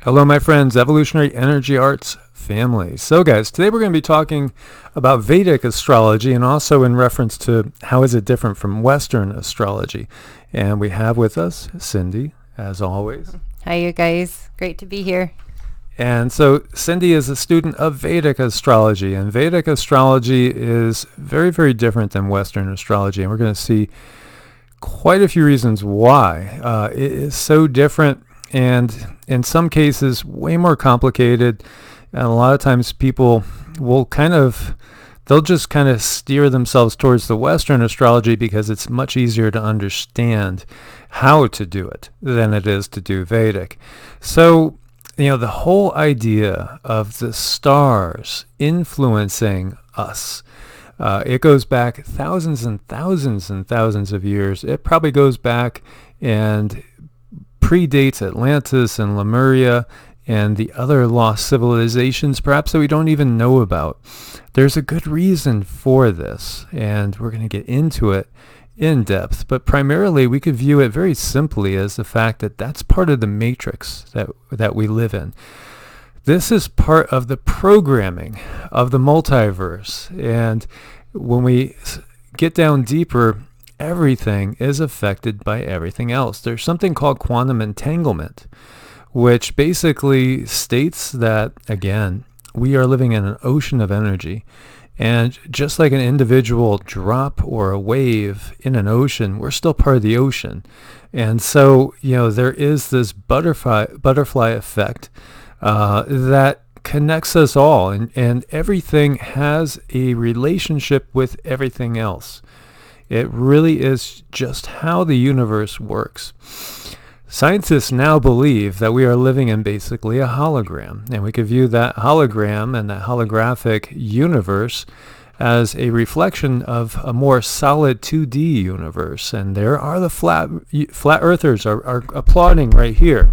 Hello, my friends, Evolutionary Energy Arts family. So, guys, today we're going to be talking about Vedic astrology and also in reference to how is it different from Western astrology. And we have with us Cindy, as always. Hi, you guys. Great to be here. And so Cindy is a student of Vedic astrology, and Vedic astrology is very, very different than Western astrology. And we're going to see quite a few reasons why it is so different, and in some cases way more complicated. And a lot of times people will they'll just kind of steer themselves towards the Western astrology because it's much easier to understand how to do it than it is to do Vedic. So, the whole idea of the stars influencing us, it goes back thousands and thousands and thousands of years. It probably goes back and predates Atlantis and Lemuria and the other lost civilizations, perhaps that we don't even know about. There's a good reason for this, and we're going to get into it in depth, but primarily we could view it very simply as the fact that that's part of the matrix that we live in. This is part of the programming of the multiverse, and when we get down deeper, everything is affected by everything else. There's something called quantum entanglement, which basically states that, again, we are living in an ocean of energy. And just like an individual drop or a wave in an ocean, we're still part of the ocean. And so, there is this butterfly effect that connects us all. And everything has a relationship with everything else. It really is just how the universe works. Scientists now believe that we are living in basically a hologram, and we could view that hologram and that holographic universe as a reflection of a more solid 2D universe. And there are the flat earthers are applauding right here,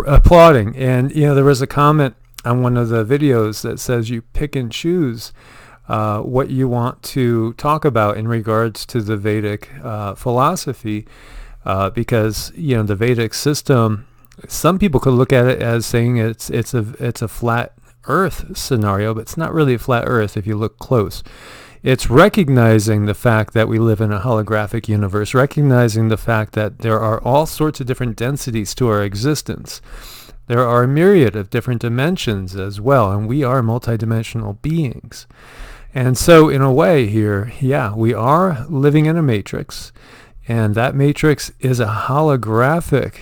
applauding. And there was a comment on one of the videos that says you pick and choose what you want to talk about in regards to the Vedic philosophy. Because the Vedic system, some people could look at it as saying it's a flat Earth scenario, but it's not really a flat Earth if you look close. It's recognizing the fact that we live in a holographic universe, recognizing the fact that there are all sorts of different densities to our existence. There are a myriad of different dimensions as well, and we are multidimensional beings. And so in a way here, we are living in a matrix. And that matrix is a holographic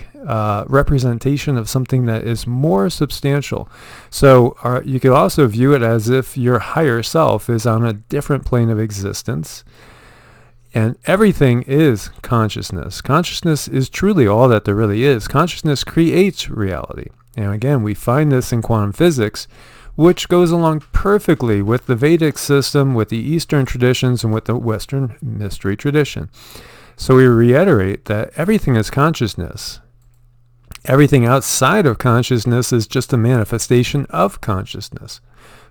representation of something that is more substantial. So you could also view it as if your higher self is on a different plane of existence. And everything is consciousness. Consciousness is truly all that there really is. Consciousness creates reality. And again, we find this in quantum physics, which goes along perfectly with the Vedic system, with the Eastern traditions, and with the Western mystery tradition. So we reiterate that everything is consciousness. Everything outside of consciousness is just a manifestation of consciousness,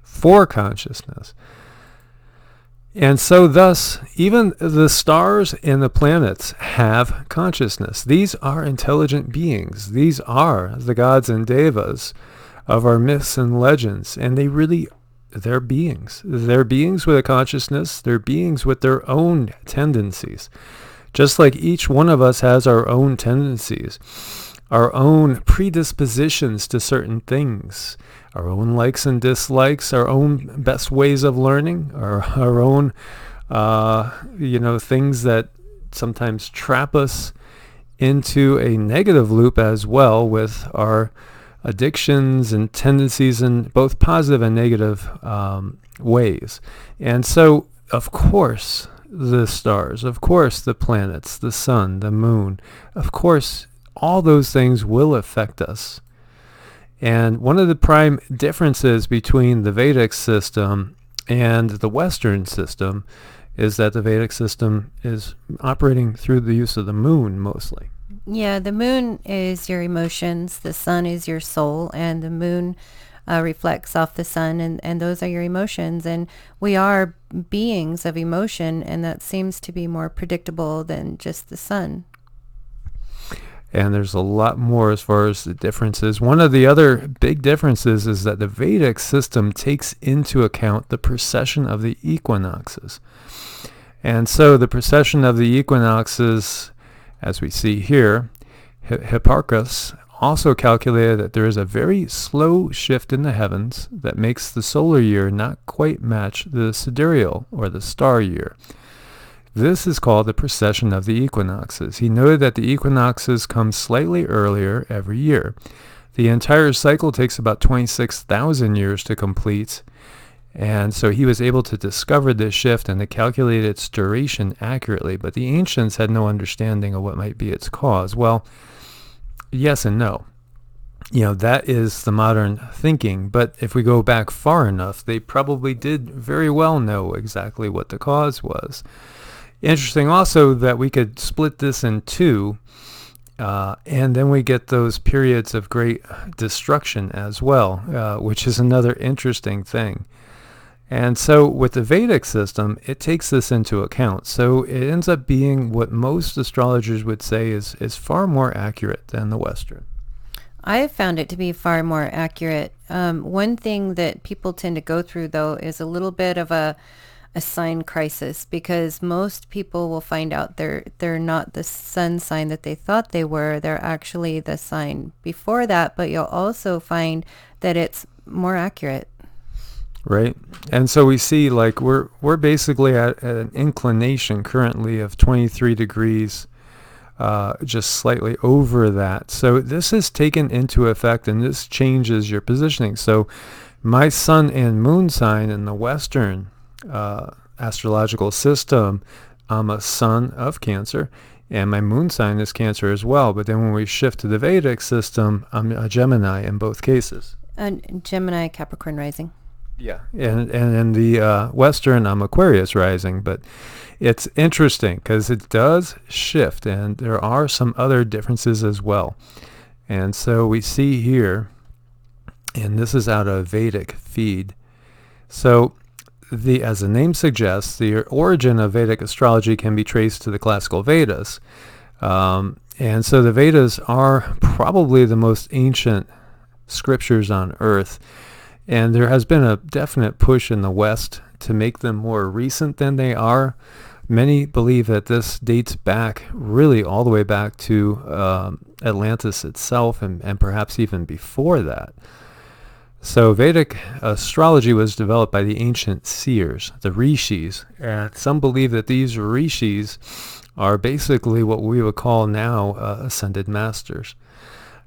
for consciousness. And so thus, even the stars and the planets have consciousness. These are intelligent beings. These are the gods and devas of our myths and legends. And they're beings. They're beings with a consciousness. They're beings with their own tendencies. Just like each one of us has our own tendencies, our own predispositions to certain things, our own likes and dislikes, our own best ways of learning, our own, things that sometimes trap us into a negative loop as well, with our addictions and tendencies in both positive and negative ways. And so, of course, the stars, of course, the planets, the sun, the moon, of course, all those things will affect us. And one of the prime differences between the Vedic system and the Western system is that the Vedic system is operating through the use of the moon mostly. Yeah, the moon is your emotions, the sun is your soul, and the moon reflects off the sun, and those are your emotions. And we are beings of emotion, and that seems to be more predictable than just the sun. And there's a lot more as far as the differences. One of the other big differences is that the Vedic system takes into account the precession of the equinoxes. And so the precession of the equinoxes, as we see here, Hipparchus also calculated that there is a very slow shift in the heavens that makes the solar year not quite match the sidereal or the star year. This is called the precession of the equinoxes. He noted that the equinoxes come slightly earlier every year. The entire cycle takes about 26,000 years to complete, and so he was able to discover this shift and to calculate its duration accurately, but the ancients had no understanding of what might be its cause. Well, yes and no. That is the modern thinking, but if we go back far enough, they probably did very well know exactly what the cause was. Interesting also that we could split this in two, and then we get those periods of great destruction as well, which is another interesting thing. And so with the Vedic system, it takes this into account. So it ends up being what most astrologers would say is far more accurate than the Western. I have found it to be far more accurate. One thing that people tend to go through, though, is a little bit of a sign crisis, because most people will find out they're not the sun sign that they thought they were. They're actually the sign before that, but you'll also find that it's more accurate. Right. And so we see like we're basically at an inclination currently of 23 degrees, just slightly over that. So this is taken into effect, and this changes your positioning. So my sun and moon sign in the Western astrological system, I'm a son of Cancer, and my moon sign is Cancer as well. But then when we shift to the Vedic system, I'm a Gemini in both cases. Gemini, Capricorn rising. Yeah, and in the Western, I'm Aquarius rising, but it's interesting because it does shift, and there are some other differences as well. And so we see here, and this is out of Vedic feed. So as the name suggests, the origin of Vedic astrology can be traced to the classical Vedas. And so the Vedas are probably the most ancient scriptures on earth. And there has been a definite push in the West to make them more recent than they are. Many believe that this dates back really all the way back to Atlantis itself, and perhaps even before that. So Vedic astrology was developed by the ancient seers, the rishis, and some believe that these rishis are basically what we would call now ascended masters.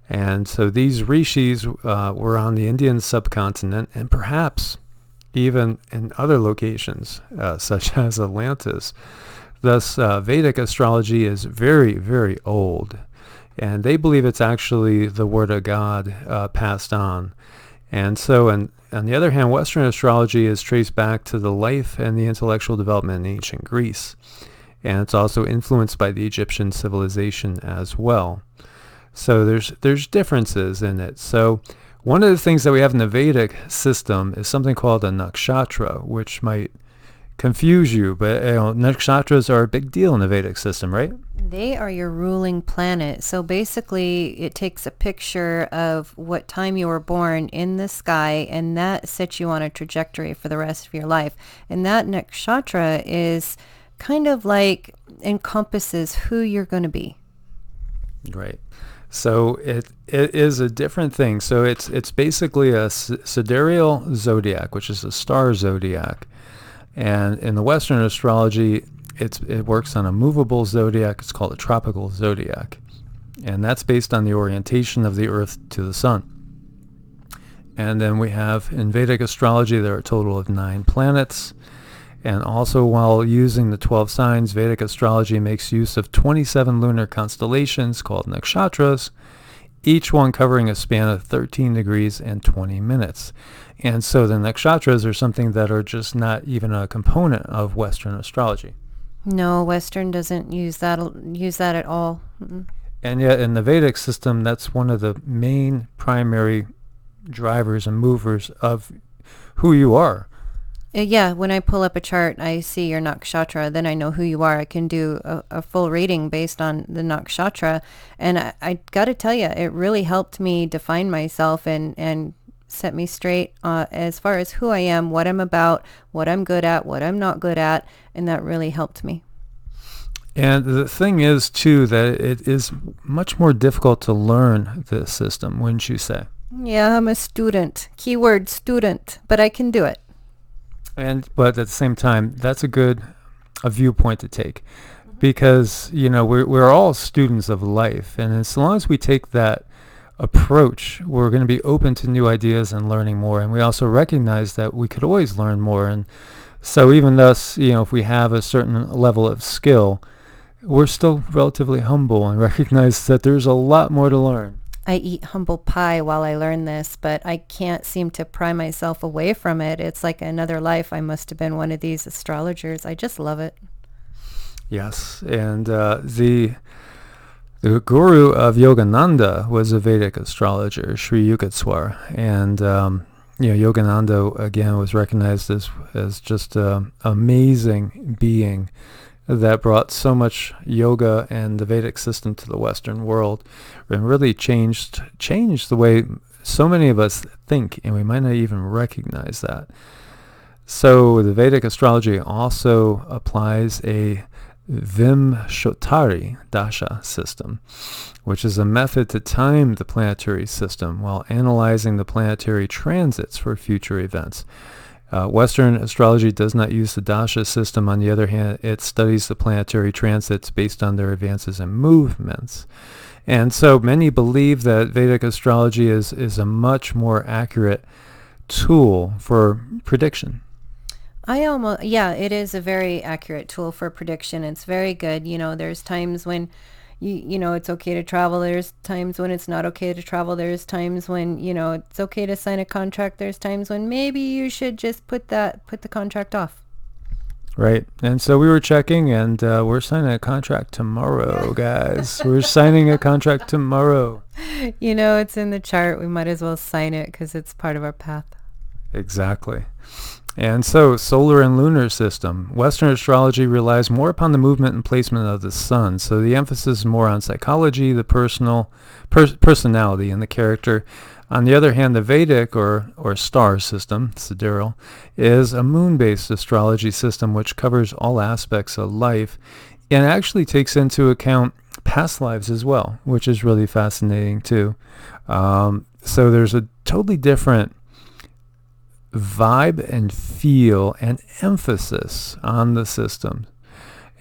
And so these rishis were on the Indian subcontinent, and perhaps even in other locations, such as Atlantis. Thus, Vedic astrology is very, very old, and they believe it's actually the word of God passed on. And so, on the other hand, Western astrology is traced back to the life and the intellectual development in ancient Greece. And it's also influenced by the Egyptian civilization as well. So there's differences in it. So one of the things that we have in the Vedic system is something called a nakshatra, which might confuse you, but nakshatras are a big deal in the Vedic system, right? They are your ruling planet. So basically, it takes a picture of what time you were born in the sky, and that sets you on a trajectory for the rest of your life. And that nakshatra is kind of like encompasses who you're going to be. Right. So it is a different thing. So it's basically a sidereal zodiac, which is a star zodiac. And in the Western astrology, it works on a movable zodiac. It's called a tropical zodiac. And that's based on the orientation of the Earth to the Sun. And then we have, in Vedic astrology, there are a total of 9 planets. And also, while using the 12 signs, Vedic astrology makes use of 27 lunar constellations called nakshatras, each one covering a span of 13 degrees and 20 minutes. And so the nakshatras are something that are just not even a component of Western astrology. No, Western doesn't use that at all. Mm-mm. And yet in the Vedic system, that's one of the main primary drivers and movers of who you are. Yeah, when I pull up a chart, I see your nakshatra, then I know who you are. I can do a full reading based on the nakshatra. And I got to tell you, it really helped me define myself and set me straight as far as who I am, what I'm about, what I'm good at, what I'm not good at. And that really helped me. And the thing is, too, that it is much more difficult to learn this system, wouldn't you say? Yeah, I'm a student. Keyword student, but I can do it. But at the same time, that's a viewpoint to take, because we're all students of life, and as long as we take that approach, we're going to be open to new ideas and learning more. And we also recognize that we could always learn more. And so even thus, if we have a certain level of skill, we're still relatively humble and recognize that there's a lot more to learn. I eat humble pie while I learn this, but I can't seem to pry myself away from it. It's like another life. I must have been one of these astrologers. I just love it. Yes, and the guru of Yogananda was a Vedic astrologer, Sri Yugaswar, and Yogananda again was recognized as just an amazing being that brought so much yoga and the Vedic system to the Western world, and really changed the way so many of us think, and we might not even recognize that. So the Vedic astrology also applies a Vimshottari dasha system, which is a method to time the planetary system while analyzing the planetary transits for future events. Western astrology does not use the dasha system. On the other hand, it studies the planetary transits based on their advances and movements. And so many believe that Vedic astrology is a much more accurate tool for prediction. It is a very accurate tool for prediction. It's very good. There's times when it's okay to travel. There's times when it's not okay to travel. There's times when, it's okay to sign a contract. There's times when maybe you should just put the contract off. Right. And so we were checking, and we're signing a contract tomorrow, guys. We're signing a contract tomorrow. It's in the chart. We might as well sign it because it's part of our path. Exactly. And so, solar and lunar system. Western astrology relies more upon the movement and placement of the sun. So the emphasis is more on psychology, the personality, and the character. On the other hand, the Vedic or star system, sidereal, is a moon-based astrology system which covers all aspects of life and actually takes into account past lives as well, which is really fascinating too. So there's a totally different vibe and feel and emphasis on the system.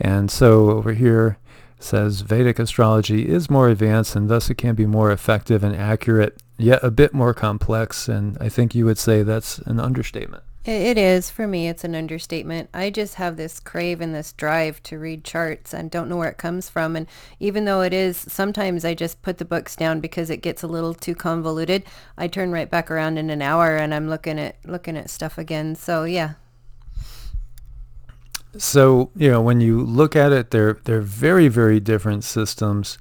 And so over here says Vedic astrology is more advanced, and thus it can be more effective and accurate, yet a bit more complex. And I think you would say that's an understatement. It is. For me, it's an understatement. I just have this crave and this drive to read charts and don't know where it comes from. And even though it is, sometimes I just put the books down because it gets a little too convoluted. I turn right back around in an hour and I'm looking at stuff again. So yeah. So, when you look at it, they're very, very different systems.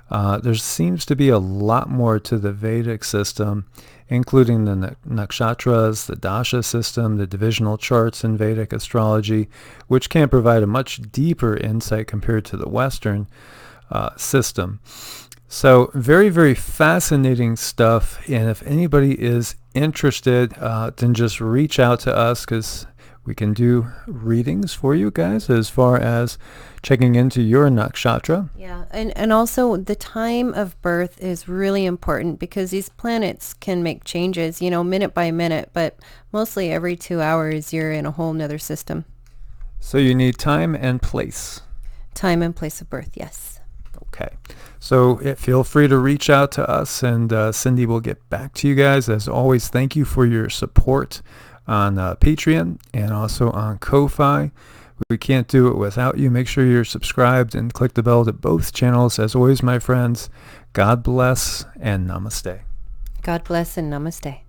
There seems to be a lot more to the Vedic system, including the Nakshatras, the Dasha system, the divisional charts in Vedic astrology, which can provide a much deeper insight compared to the Western system. So very, very fascinating stuff. And if anybody is interested, then just reach out to us, because we can do readings for you guys as far as checking into your nakshatra. Yeah, and also the time of birth is really important because these planets can make changes, minute by minute, but mostly every 2 hours you're in a whole nother system. So you need time and place. Time and place of birth, yes. Okay. So feel free to reach out to us, and Cindy will get back to you guys. As always, thank you for your support on Patreon and also on Ko-Fi. We can't do it without you. Make sure you're subscribed and click the bell to both channels. As always, my friends, God bless and namaste. God bless and namaste.